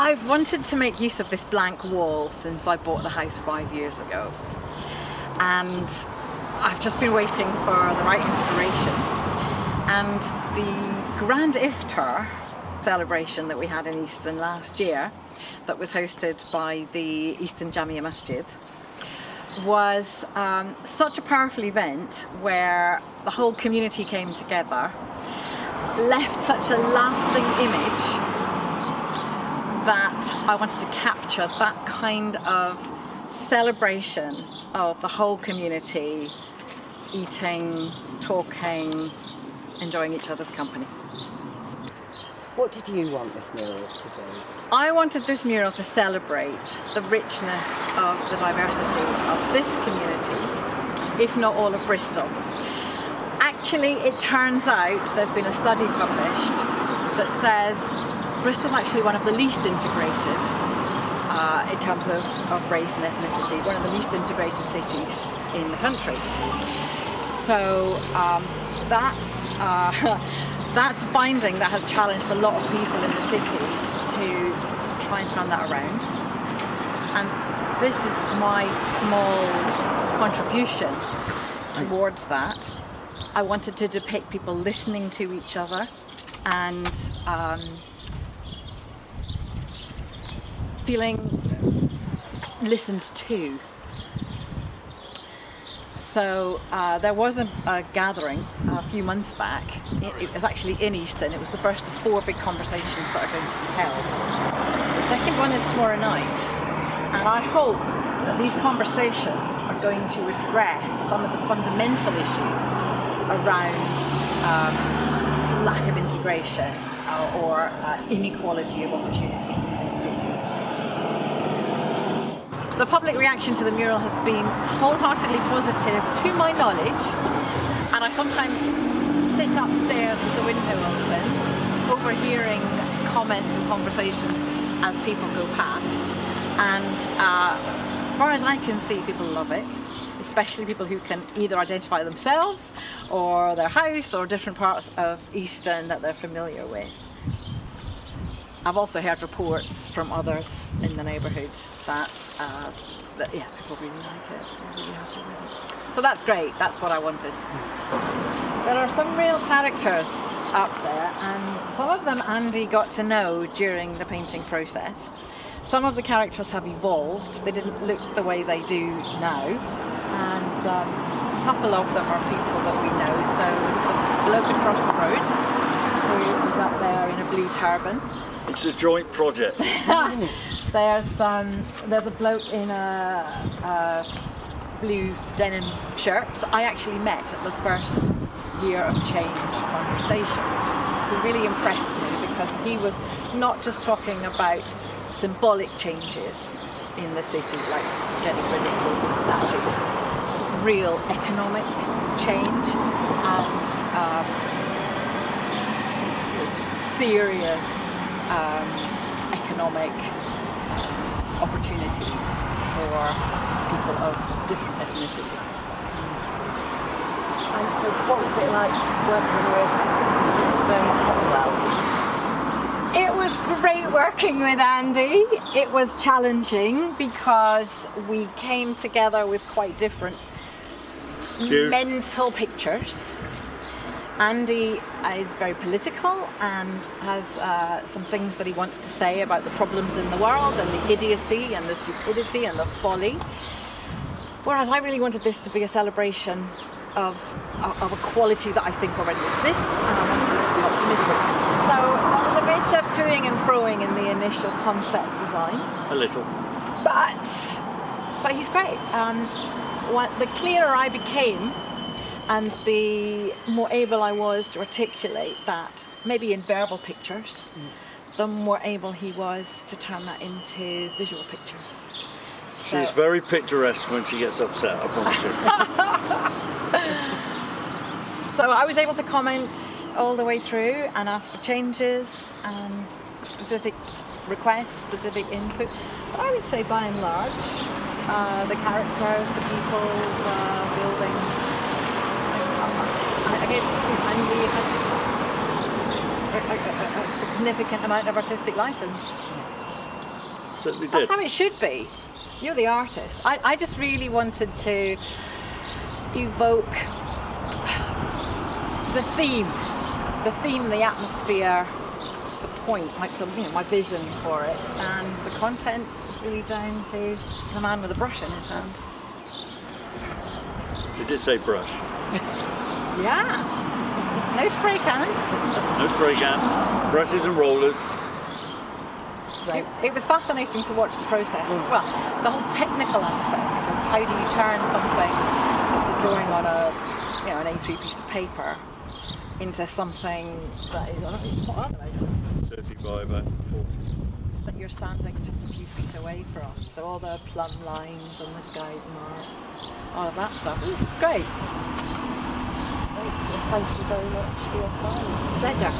I've wanted to make use of this blank wall since I bought the house 5 years ago, and I've just been waiting for the right inspiration. And the Grand Iftar celebration that we had in Easton last year, that was hosted by the Easton Jamia Masjid, was such a powerful event where the whole community came together, left such a lasting image that I wanted to capture that kind of celebration of the whole community eating, talking, enjoying each other's company. What did you want this mural to do? I wanted this mural to celebrate the richness of the diversity of this community, if not all of Bristol. Actually, it turns out there's been a study published that says Bristol's actually one of the least integrated in terms of race and ethnicity, one of the least integrated cities in the country. So that's a finding that has challenged a lot of people in the city to try and turn that around. And this is my small contribution towards that. I wanted to depict people listening to each other and feeling listened to. So there was a gathering a few months back. It was actually in Easton. It was the first of 4 big conversations that are going to be held. The second one is tomorrow night, and I hope that these conversations are going to address some of the fundamental issues around lack of integration or inequality of opportunity in this city. The public reaction to the mural has been wholeheartedly positive to my knowledge, and I sometimes sit upstairs with the window open, overhearing comments and conversations as people go past, and as far as I can see, people love it, especially people who can either identify themselves or their house or different parts of Easton that they're familiar with. I've also heard reports from others in the neighbourhood that yeah, people really like it. They're really happy with it. So that's great. That's what I wanted. There are some real characters up there, and some of them Andy got to know during the painting process. Some of the characters have evolved. They didn't look the way they do now, and a couple of them are people that we know. So there's a bloke across the road who is up there in a blue turban. It's a joint project. There's a bloke in a blue denim shirt that I actually met at the first Year of Change conversation, who really impressed me because he was not just talking about symbolic changes in the city, like getting rid of posted statues, real economic change and some serious economic opportunities for people of different ethnicities. And so what was it like working with Mr. Burns Hopwell? It was great working with Andy. It was challenging because we came together with quite different mental pictures. Andy is very political and has some things that he wants to say about the problems in the world and the idiocy and the stupidity and the folly. Whereas I really wanted this to be a celebration of a quality that I think already exists, and I wanted it to be optimistic. So there was a bit of toing and froing in the initial concept design. A little. But he's great. The clearer I became, and the more able I was to articulate that, maybe in verbal pictures, the more able he was to turn that into visual pictures. She's very picturesque when she gets upset, I promise you. So I was able to comment all the way through and ask for changes and specific requests, specific input. But I would say by and large, the characters, the people, the buildings, I gave Andy a significant amount of artistic license. certainly That's did. how it should be. You're the artist. I just really wanted to evoke the theme, the atmosphere, the point, my vision for it, and the content is really down to the man with a brush in his hand. You did say brush. Yeah. No spray cans. No spray cans, brushes and rollers. It was fascinating to watch the process as well. The whole technical aspect of how do you turn something that's a drawing on an A3 piece of paper into something that is, what are they? 35 and 40. That you're standing just a few feet away from. So all the plumb lines and the guide marks, all of that stuff. It was just great. Thank you very much for your time. Pleasure.